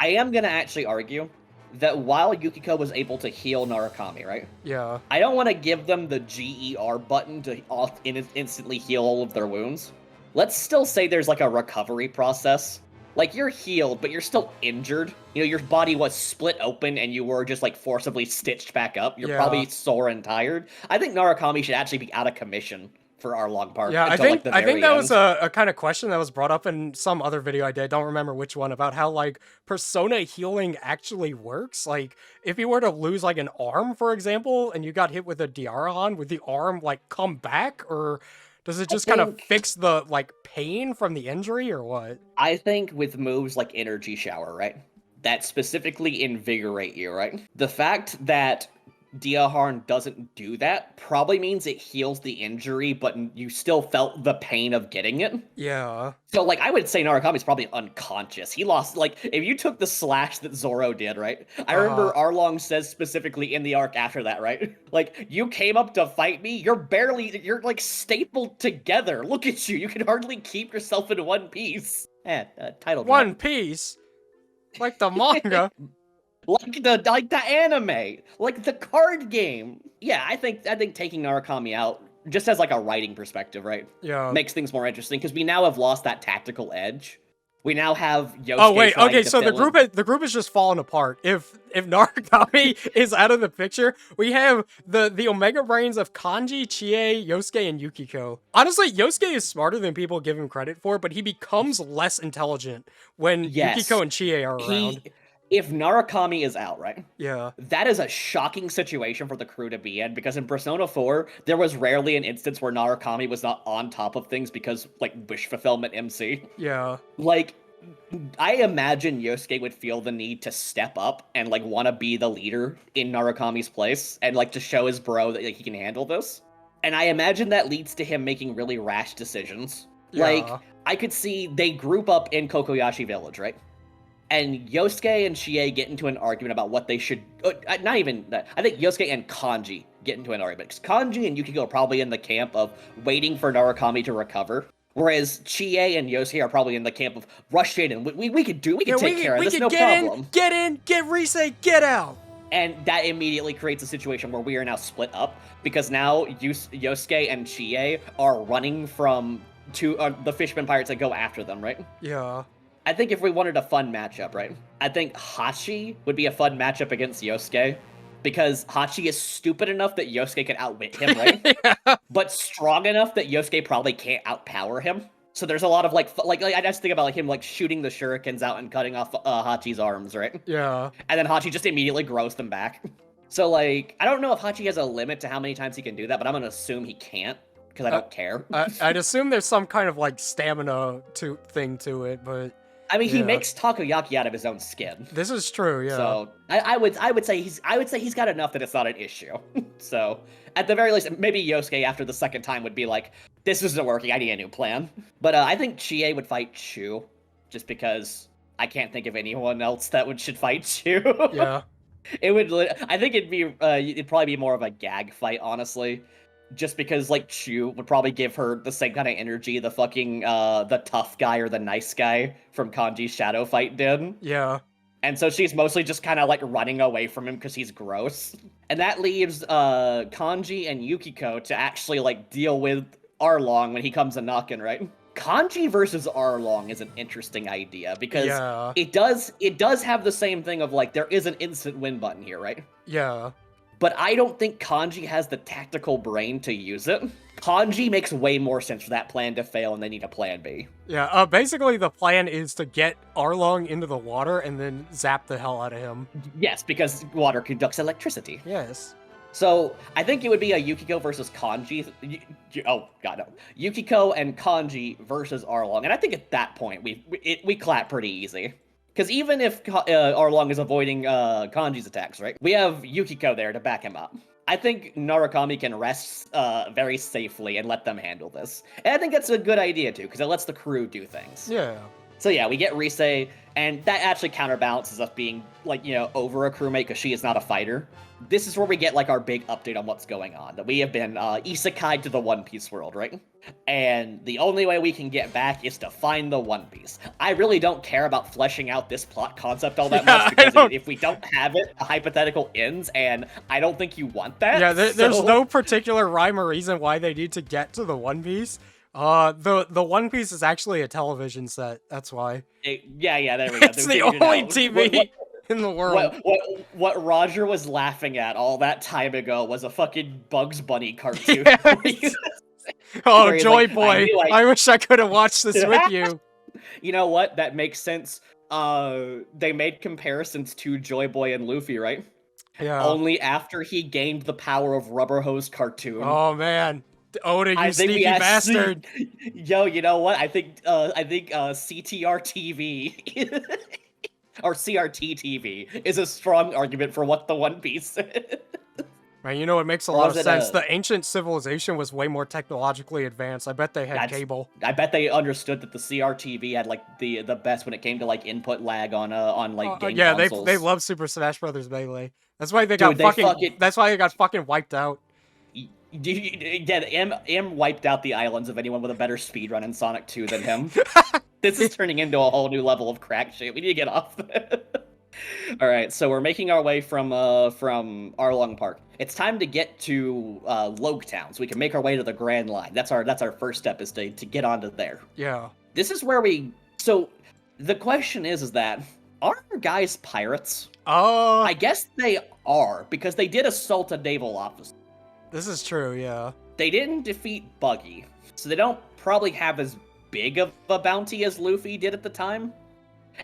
I am gonna actually argue that while Yukiko was able to heal Narukami, right? Yeah. I don't want to give them the GER button to instantly heal all of their wounds. Let's still say there's like a recovery process. Like, you're healed, but you're still injured. You know, your body was split open and you were just like forcibly stitched back up. You're probably sore and tired. I think Narukami should actually be out of commission for Arlong Park. Yeah, until, I think that was a kind of question that was brought up in some other video I did. Don't remember which one, about how like persona healing actually works. Like, if you were to lose like an arm, for example, and you got hit with a Diarahan, would the arm like come back, or does it just kind of fix the like pain from the injury, or what? I think with moves like Energy Shower, right, that specifically invigorate you, right? The fact that Diaharn doesn't do that probably means it heals the injury, but you still felt the pain of getting it. Yeah. So, like, I would say Narukami's probably unconscious. He lost, like, if you took the slash that Zoro did, right? I remember Arlong says specifically in the arc after that, right? Like, you came up to fight me, you're like stapled together. Look at you, you can hardly keep yourself in one piece. Title drop. One Piece? Like the manga? Like the anime, like the card game. Yeah, I think taking Narukami out, just as like a writing perspective, right? Yeah. Makes things more interesting, because we now have lost that tactical edge. We now have Yosuke. Oh wait, trying okay, to so fill in. the group is just falling apart. If Narukami is out of the picture, we have the Omega brains of Kanji, Chie, Yosuke, and Yukiko. Honestly, Yosuke is smarter than people give him credit for, but he becomes less intelligent when Yes. Yukiko and Chie are around. If Narukami is out, right? Yeah. That is a shocking situation for the crew to be in, because in Persona 4, there was rarely an instance where Narukami was not on top of things because, like, wish fulfillment MC. Yeah. Like, I imagine Yosuke would feel the need to step up and, like, want to be the leader in Narukami's place and, like, to show his bro that, like, he can handle this. And I imagine that leads to him making really rash decisions. Yeah. Like, I could see they group up in Kokoyashi Village, right? And Yosuke and Chie get into an argument about what they should... not even that. I think Yosuke and Kanji get into an argument. Because Kanji and Yukiko are probably in the camp of waiting for Narukami to recover. Whereas Chie and Yosuke are probably in the camp of rush in and we could take care of this, no problem. Get Rise, get out! And that immediately creates a situation where we are now split up. Because now Yosuke and Chie are running from the fisherman pirates that go after them, right? Yeah. I think if we wanted a fun matchup, right? I think Hachi would be a fun matchup against Yosuke, because Hachi is stupid enough that Yosuke can outwit him, right? Yeah. But strong enough that Yosuke probably can't outpower him. So there's a lot of like I just think about like him like shooting the shurikens out and cutting off Hachi's arms, right? Yeah. And then Hachi just immediately grows them back. So like, I don't know if Hachi has a limit to how many times he can do that, but I'm gonna assume he can't, because I don't care. I'd assume there's some kind of like stamina thing to it, but I mean, he makes takoyaki out of his own skin. This is true, yeah. So I would say he's got enough that it's not an issue. So at the very least, maybe Yosuke after the second time would be like, "This isn't working. I need a new plan." But I think Chie would fight Chu, just because I can't think of anyone else that should fight Chu. Yeah. It would. I think it'd probably be more of a gag fight, honestly. Just because, like, Chu would probably give her the same kind of energy the fucking, the tough guy or the nice guy from Kanji's Shadow Fight did. Yeah. And so she's mostly just kind of, like, running away from him because he's gross. And that leaves, Kanji and Yukiko to actually, like, deal with Arlong when he comes a knocking, right? Kanji versus Arlong is an interesting idea, because it does have the same thing of, like, there is an instant win button here, right? Yeah. But I don't think Kanji has the tactical brain to use it. Kanji makes way more sense for that plan to fail, and they need a plan B. Yeah, basically the plan is to get Arlong into the water and then zap the hell out of him. Yes, because water conducts electricity. Yes. So, I think it would be a Yukiko versus Kanji. Oh, god, no. Yukiko and Kanji versus Arlong. And I think at that point, we clap pretty easy. Because even if Arlong is avoiding Kanji's attacks, right? We have Yukiko there to back him up. I think Narukami can rest very safely and let them handle this. And I think that's a good idea, too, because it lets the crew do things. Yeah. So yeah, we get Rise, and that actually counterbalances us being, like, you know, over a crewmate because she is not a fighter. This is where we get, like, our big update on what's going on. That we have been isekai'd to the One Piece world, right? And the only way we can get back is to find the One Piece. I really don't care about fleshing out this plot concept all that much, because if we don't have it, the hypothetical ends, and I don't think you want that. Yeah, there's no particular rhyme or reason why they need to get to the One Piece. The One Piece is actually a television set, that's why. Yeah, there we go. It's the only TV in the world. What Roger was laughing at all that time ago was a fucking Bugs Bunny cartoon. Yes. Oh, Joy like, Boy. I wish I could have watched this with you. You know what? That makes sense. They made comparisons to Joy Boy and Luffy, right? Yeah. Only after he gained the power of Rubber Hose Cartoon. Oh, man. Oda, you sneaky bastard. Yo, you know what? I think CTR TV or CRT TV is a strong argument for what the One Piece is. Man, you know, it makes a lot of sense. The ancient civilization was way more technologically advanced. I bet they had cable. I bet they understood that the CRTV had, like, the best when it came to, like, input lag on game consoles. They love Super Smash Bros. Melee. That's why they got that's why they got fucking wiped out. Yeah, M wiped out the islands of anyone with a better speedrun in Sonic 2 than him. This is turning into a whole new level of crack shit. We need to get off that. Alright, so we're making our way from Arlong Park. It's time to get to Loguetown, so we can make our way to the Grand Line. That's our first step, is to get onto there. Yeah. This is where so The question is that, are our guys pirates? Oh, I guess they are, because they did assault a naval officer. this is true, yeah. They didn't defeat Buggy, so they don't probably have as big of a bounty as Luffy did at the time.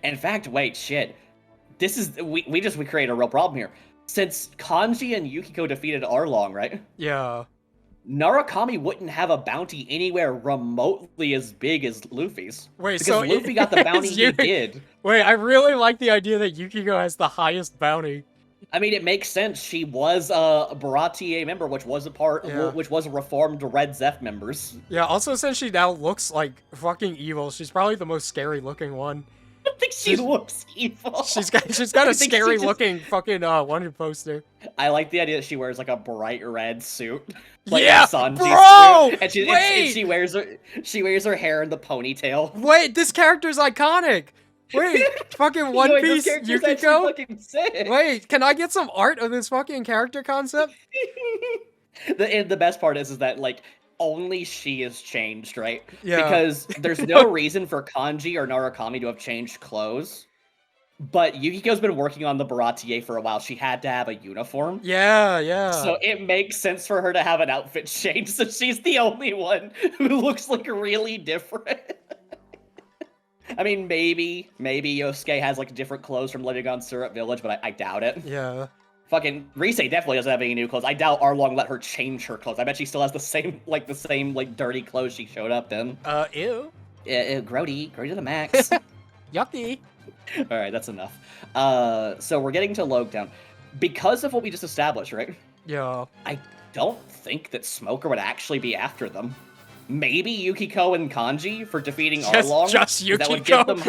In fact, wait, shit. This is, we created a real problem here. Since Kanji and Yukiko defeated Arlong, right? Yeah. Narukami wouldn't have a bounty anywhere remotely as big as Luffy's. Wait, because so Luffy got the bounty he did. Wait, I really like the idea that Yukiko has the highest bounty. I mean, it makes sense. She was a Baratie member, which was which was a reformed Red Zeph members. Yeah, also since she now looks like fucking evil, she's probably the most scary looking one. I don't think she looks evil. She's got a scary looking fucking wanted poster. I like the idea that she wears like a bright red suit. Like yeah, Sanji's bro! Suit, and she wears her hair in the ponytail. Wait, this character's iconic. Wait, fucking One Piece Yukiko? Wait, can I get some art of this fucking character concept? The best part is that, like, only she has changed, right? Yeah. Because there's no reason for Kanji or Narukami to have changed clothes. But Yukiko's been working on the Baratie for a while. She had to have a uniform. Yeah, yeah. So it makes sense for her to have an outfit change, so she's the only one who looks like really different. I mean, maybe Yosuke has like different clothes from living on Syrup Village, but I doubt it. Yeah. Fucking Rise definitely doesn't have any new clothes. I doubt Arlong let her change her clothes. I bet she still has the same dirty clothes she showed up in. Ew. Grody to the max. Yucky. All right, that's enough. So we're getting to Loguetown. Because of what we just established, right? Yeah. I don't think that Smoker would actually be after them. Maybe Yukiko and Kanji for defeating Arlong. Just Yukiko. That would give them.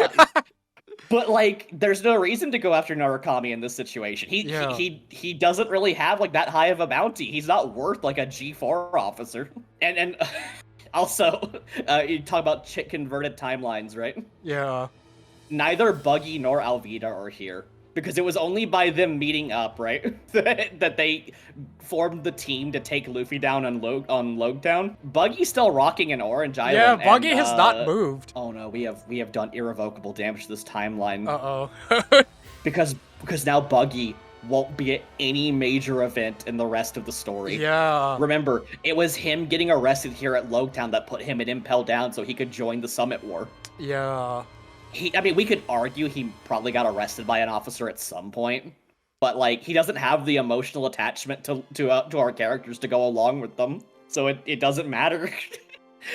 But like, there's no reason to go after Narukami in this situation. He doesn't really have like that high of a bounty. He's not worth like a G4 officer. And also, you talk about chick converted timelines, right? Yeah. Neither Buggy nor Alvida are here. Because it was only by them meeting up, right, that they formed the team to take Luffy down on Loguetown. Buggy's still rocking an orange island. Yeah, Buggy has not moved. Oh no, we have done irrevocable damage to this timeline. Uh-oh. because now Buggy won't be at any major event in the rest of the story. Yeah. Remember, it was him getting arrested here at Loguetown that put him at Impel Down so he could join the Summit War. Yeah. I mean, we could argue he probably got arrested by an officer at some point, but like he doesn't have the emotional attachment to our characters to go along with them, so it doesn't matter.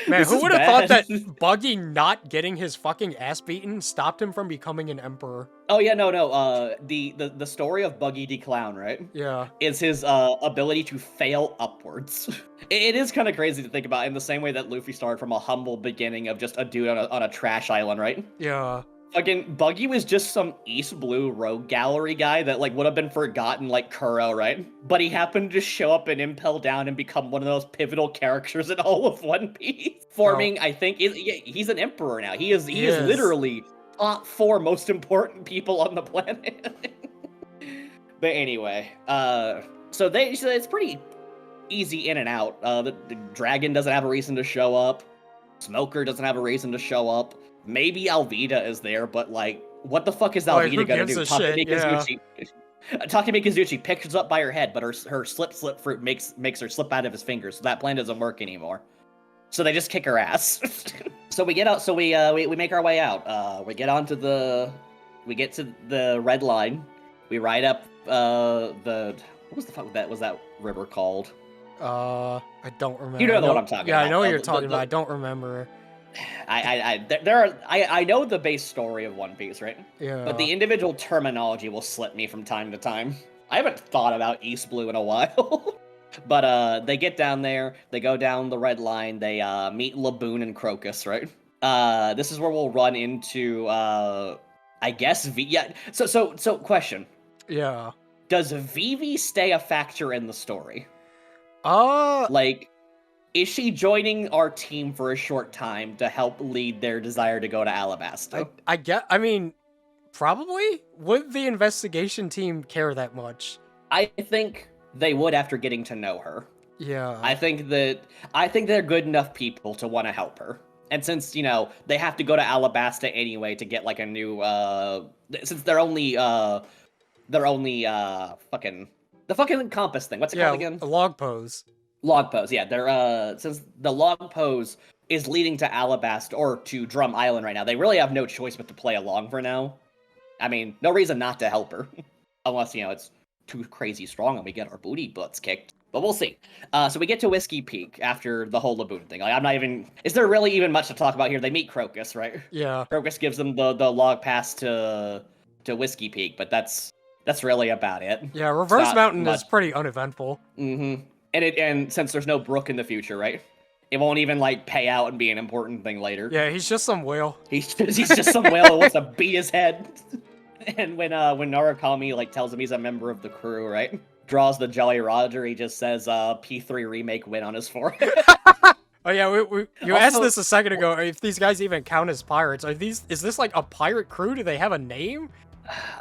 Man, who would have thought that Buggy not getting his fucking ass beaten stopped him from becoming an emperor? Oh yeah, no. The story of Buggy the Clown, right? Yeah. Is his ability to fail upwards. It is kind of crazy to think about in the same way that Luffy started from a humble beginning of just a dude on a trash island, right? Yeah. Fucking Buggy was just some East Blue rogue gallery guy that like would have been forgotten like Kuro, right? But he happened to show up and Impel Down and become one of those pivotal characters in all of One Piece. Forming, I think, he's an emperor now. He is literally top 4 most important people on the planet. But anyway, so it's pretty easy in and out. The dragon doesn't have a reason to show up. Smoker doesn't have a reason to show up. Maybe Alvida is there, but like, what the fuck is Alvida gonna do? Takemi Kazuchi picks up by her head, but her slip fruit makes her slip out of his fingers, so that plan doesn't work anymore. So they just kick her ass. So we get out. So we make our way out. We get to the red line. We ride up what was the fuck was that river called? I don't remember. You know what I'm talking about. Yeah, I know what you're talking about. I don't remember. I know the base story of One Piece, right? Yeah. But the individual terminology will slip me from time to time. I haven't thought about East Blue in a while. But they get down there, they go down the red line, they meet Laboon and Crocus, right? This is where we'll run into I guess So question. Yeah. Does Vivi stay a factor in the story? Like, is she joining our team for a short time to help lead their desire to go to Alabasta? I mean, probably. Would the investigation team care that much? I think they would after getting to know her. Yeah. I think they're good enough people to want to help her. And since, you know, they have to go to Alabasta anyway to get like a new since they're only fucking the fucking compass thing. What's it called again? A log pose. Log pose, yeah. They're since the log pose is leading to Alabasta or to Drum Island right now, they really have no choice but to play along for now. I mean, no reason not to help her. Unless, you know, it's too crazy strong and we get our booty butts kicked. But we'll see. So we get to Whiskey Peak after the whole Laboon thing. Like, I'm not even... Is there really even much to talk about here? They meet Crocus, right? Yeah. Crocus gives them the log pass to Whiskey Peak, but that's really about it. Yeah, Reverse Mountain is pretty uneventful. Mm-hmm. And since there's no brook in the future, right? It won't even, like, pay out and be an important thing later. Yeah, he's just some whale. He's just some whale that wants to beat his head. And when Narukami, like, tells him he's a member of the crew, right? Draws the Jolly Roger, he just says, P3 remake win on his forehead. Oh yeah, you asked this a second ago, if these guys even count as pirates. Is this like a pirate crew? Do they have a name?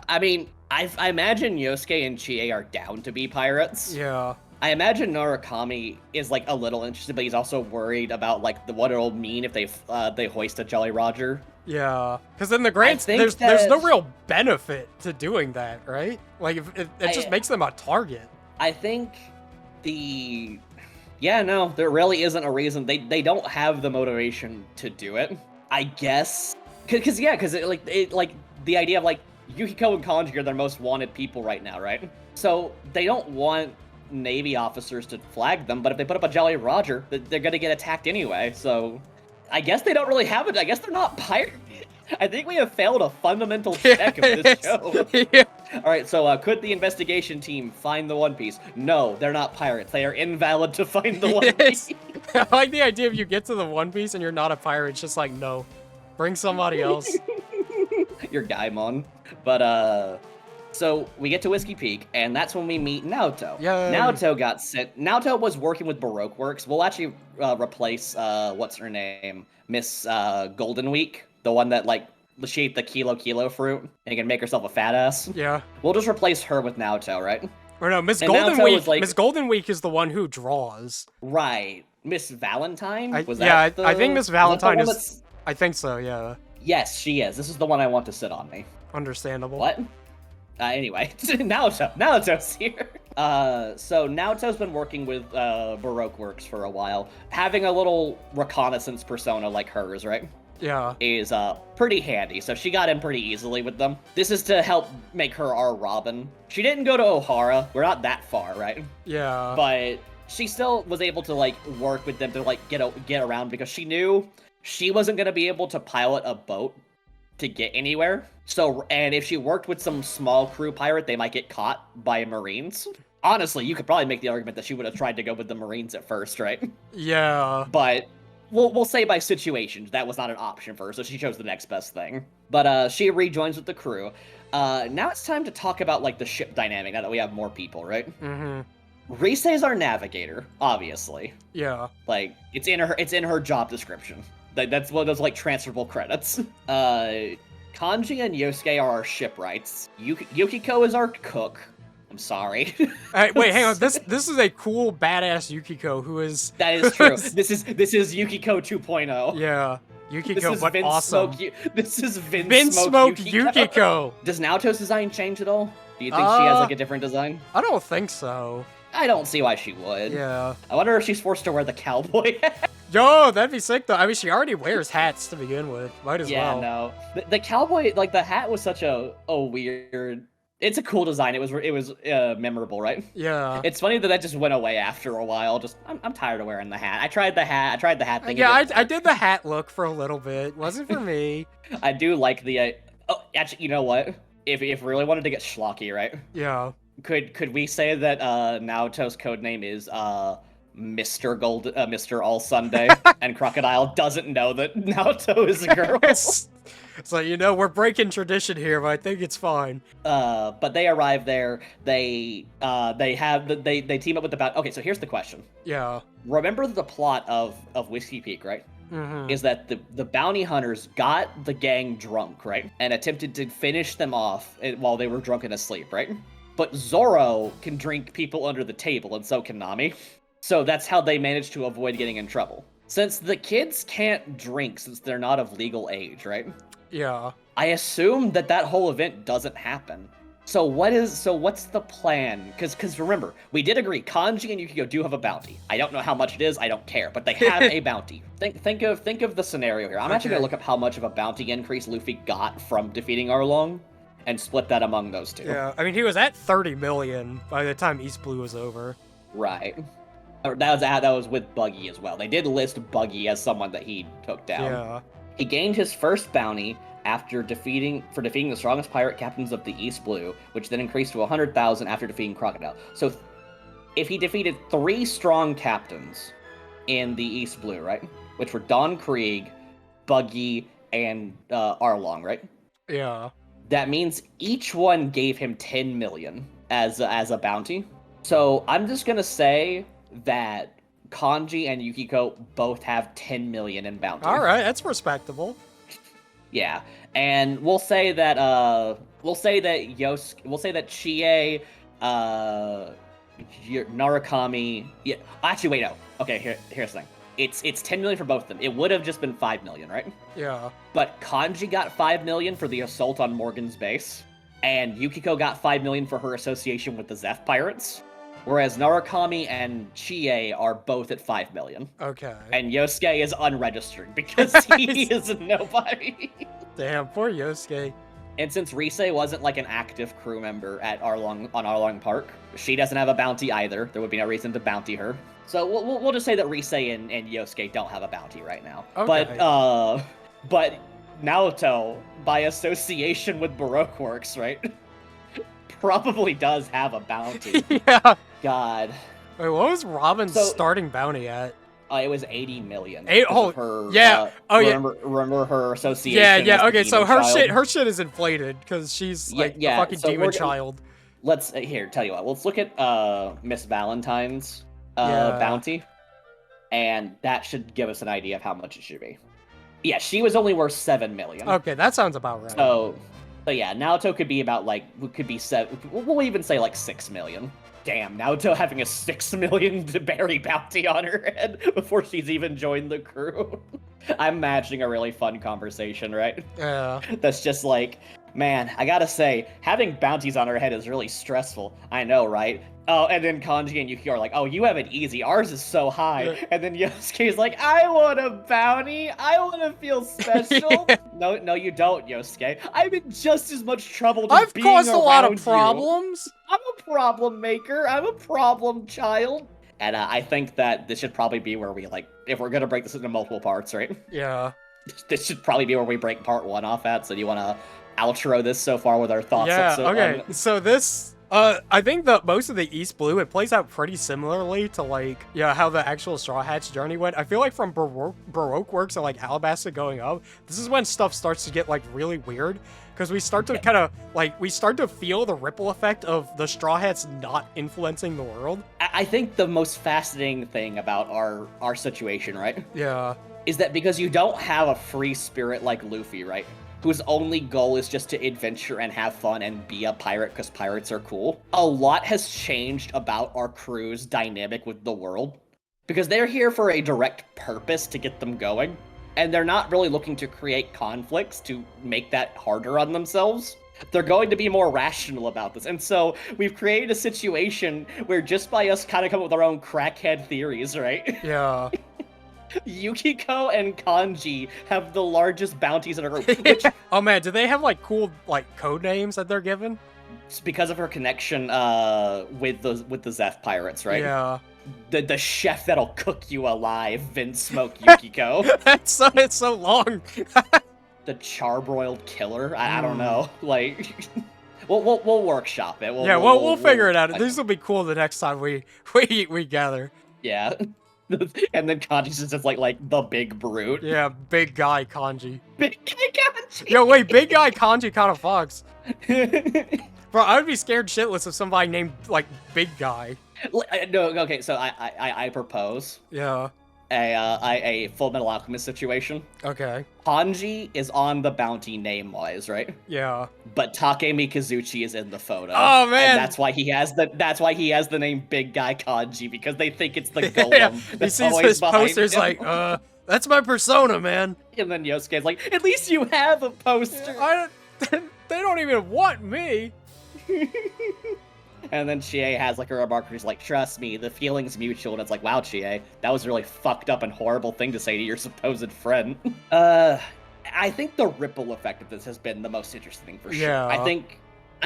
I mean, I imagine Yosuke and Chie are down to be pirates. Yeah. I imagine Narukami is, like, a little interested, but he's also worried about, like, what it'll mean if they hoist a Jolly Roger. Yeah, because in the grand, there's no real benefit to doing that, right? Like, it just makes them a target. I think there really isn't a reason. They don't have the motivation to do it, I guess. Because the idea of, like, Yukiko and Kanji are their most wanted people right now, right? So they don't want Navy officers to flag them, but if they put up a Jolly Roger, they're gonna get attacked anyway, so I guess they don't really have it. I guess they're not pirates. I think we have failed a fundamental check of this show. Yeah. Alright, so could the investigation team find the One Piece? No, they're not pirates. They are invalid to find the One Piece. I like the idea if you get to the One Piece and you're not a pirate, it's just like, no. Bring somebody else. Your Gaimon. But, so we get to Whiskey Peak, and that's when we meet Naoto. Yay. Naoto got sent. Naoto was working with Baroque Works. We'll actually replace, what's her name? Miss Golden Week. The one that, like, she ate the Kilo fruit and can make herself a fat ass. Yeah. We'll just replace her with Naoto, right? Or no, Miss Golden Week. Like, Miss Golden Week is the one who draws. Right. Miss Valentine? I think Miss Valentine is... I think so, yeah. Yes, she is. This is the one I want to sit on me. Understandable. What? Anyway, Naoto's here. So Naoto's been working with Baroque Works for a while. Having a little reconnaissance persona like hers, right? Yeah. Is pretty handy, so she got in pretty easily with them. This is to help make her our Robin. She didn't go to Ohara. We're not that far, right? Yeah. But she still was able to, like, work with them to, like, get around because she knew she wasn't going to be able to pilot a boat to get anywhere. So, and if she worked with some small crew pirate, they might get caught by Marines. Honestly, you could probably make the argument that she would have tried to go with the Marines at first, right? Yeah. But we'll say by situations, that was not an option for her, so she chose the next best thing. But she rejoins with the crew. Now it's time to talk about, like, the ship dynamic, now that we have more people, right? Mm-hmm. Rise's our navigator, obviously. Yeah. Like, it's in her job description. That's one of those, like, transferable credits. Kanji and Yosuke are our shipwrights. Yukiko is our cook. I'm sorry. Wait, hang on. This is a cool, badass Yukiko who is... That is true. This is Yukiko 2.0. Yeah. Yukiko, but Vince awesome. This is Vince Smoke Yukiko. Does Naoto's design change at all? Do you think she has, like, a different design? I don't think so. I don't see why she would. Yeah. I wonder if she's forced to wear the cowboy hat. Yo, that'd be sick, though. I mean, she already wears hats to begin with. Might as well. Yeah, no. The cowboy, like, the hat was such a weird... It's a cool design. It was memorable, right? Yeah. It's funny that just went away after a while. Just, I'm tired of wearing the hat. I tried the hat thing. Yeah, I did the hat look for a little bit. Wasn't for me. I do like the... oh, actually, you know what? If we really wanted to get schlocky, right? Yeah. Could we say that Naoto's codename is Mr. All Sunday, and Crocodile doesn't know that Naoto is a girl? So, you know, we're breaking tradition here, but I think it's fine. But they arrive there. They team up with the bounty. Okay, so here's the question. Yeah. Remember the plot of Whiskey Peak, right? Mm-hmm. Is that the bounty hunters got the gang drunk, right? And attempted to finish them off while they were drunk and asleep, right? But Zoro can drink people under the table, and so can Nami. So that's how they managed to avoid getting in trouble. Since the kids can't drink since they're not of legal age, right? Yeah. I assume that whole event doesn't happen. So what's the plan? Because remember, we did agree Kanji and Yukiko do have a bounty. I don't know how much it is, I don't care, but they have a bounty. Think of the scenario here. I'm actually gonna look up how much of a bounty increase Luffy got from defeating Arlong and split that among those two. Yeah, I mean he was at 30 million by the time East Blue was over. Right. That was with Buggy as well. They did list Buggy as someone that he took down. Yeah. He gained his first bounty after defeating the strongest pirate captains of the East Blue, which then increased to 100,000 after defeating Crocodile. So, if he defeated 3 strong captains in the East Blue, right, which were Don Krieg, Buggy, and Arlong, right? Yeah. That means each one gave him 10 million as a bounty. So I'm just gonna say that Kanji and Yukiko both have 10 million in bounty. All right, that's respectable. Yeah, and we'll say that Chie, Narukami. Yeah, actually, wait, no. Okay, here's the thing. It's 10 million for both of them. It would have just been 5 million, right? Yeah. But Kanji got 5 million for the assault on Morgan's base, and Yukiko got 5 million for her association with the Zeph pirates. Whereas Narukami and Chie are both at 5 million. Okay. And Yosuke is unregistered because he is a nobody. Damn, poor Yosuke. And since Rise wasn't like an active crew member at Arlong Park, she doesn't have a bounty either. There would be no reason to bounty her. So we'll just say that Rise and Yosuke don't have a bounty right now. Okay. But Naoto, by association with Baroque Works, right? Probably does have a bounty. Yeah. God. Wait, what was Robin's starting bounty at? It was 80 million. Oh, yeah. Remember her association? Yeah. With Okay, the so demon her shit is inflated because she's like a fucking demon child. Let's tell you what. Let's look at Miss Valentine's bounty, and that should give us an idea of how much it should be. Yeah, she was only worth 7 million. Okay, that sounds about right. So yeah, Naoto could be about we'll even say like 6 million. Damn, Naoto having a 6 million berry bounty on her head before she's even joined the crew. I'm imagining a really fun conversation, right? Yeah. That's just like, man, I gotta say, having bounties on her head is really stressful. I know, right? Oh, and then Kanji and Yukiko are like, oh, you have it easy. Ours is so high. Yeah. And then Yosuke's like, I want a bounty. I want to feel special. Yeah. No, you don't, Yosuke. I'm in just as much trouble just I've being caused a lot of around you. problems. I'm a problem maker. I'm a problem child. And I think that this should probably be where we, if we're going to break this into multiple parts, right? Yeah. This should probably be where we break part 1 off at. So do you want to outro this so far with our thoughts? Yeah, okay. So this... I think that most of the East Blue, it plays out pretty similarly to, how the actual Straw Hats journey went. I feel like from Baroque Works and, Alabasta going up, this is when stuff starts to get, really weird. Because we start to we start to feel the ripple effect of the Straw Hats not influencing the world. I think the most fascinating thing about our situation, right? Yeah. Is that because you don't have a free spirit like Luffy, right? Whose only goal is just to adventure and have fun and be a pirate because pirates are cool. A lot has changed about our crew's dynamic with the world. Because they're here for a direct purpose to get them going. And they're not really looking to create conflicts to make that harder on themselves. They're going to be more rational about this. And so we've created a situation where just by us kind of coming up with our own crackhead theories, right? Yeah. Yukiko and Kanji have the largest bounties in our group. Which, oh man, do they have cool code names that they're given? It's because of her connection with the Zeph pirates, right? Yeah. The chef that'll cook you alive, Vince Smoke Yukiko. It's so long. The charbroiled killer. I don't know. We'll workshop it. We'll figure it out. This will be cool the next time we gather. Yeah. And then Kanji's just like the big brute. Yeah, big guy Kanji. Big guy Kanji. Yo, wait, big guy Kanji kind of fucks. Bro, I would be scared shitless if somebody named Big Guy. No, okay, so I propose. Yeah. a Full Metal Alchemist situation. Okay. Hanji is on the bounty name-wise, right? Yeah. But Takemi Kazuchi is in the photo. Oh, man! And that's why he has the name Big Guy Kanji, because they think it's the golem. Yeah. That's He sees always his behind posters him. like, that's my persona, man. And then Yosuke's like, at least you have a poster. They don't even want me. And then Chie has like a remark where he's like, trust me, the feeling's mutual. And it's like, wow, Chie, that was a really fucked up and horrible thing to say to your supposed friend. I think the ripple effect of this has been the most interesting for sure. Yeah. I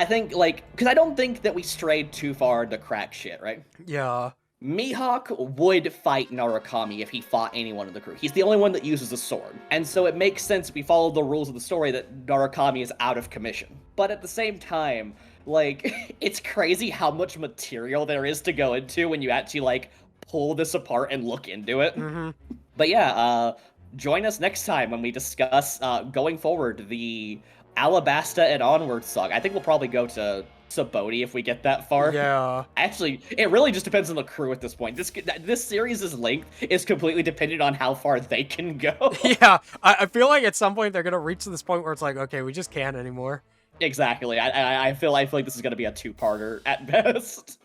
think like, because I don't think that we strayed too far into crack shit, right? Yeah. Mihawk would fight Narukami if he fought anyone in the crew. He's the only one that uses a sword. And so it makes sense if we follow the rules of the story that Narukami is out of commission. But at the same time, like, it's crazy how much material there is to go into when you actually, like, pull this apart and look into it. Mm-hmm. But yeah, join us next time when we discuss, going forward, the Alabasta and Onward song. I think we'll probably go to Saboti if we get that far. Yeah. Actually, it really just depends on the crew at this point. This series' length is completely dependent on how far they can go. Yeah. I feel like at some point they're gonna reach to this point where it's like, okay, we just can't anymore. Exactly. I feel like this is gonna be a two-parter at best.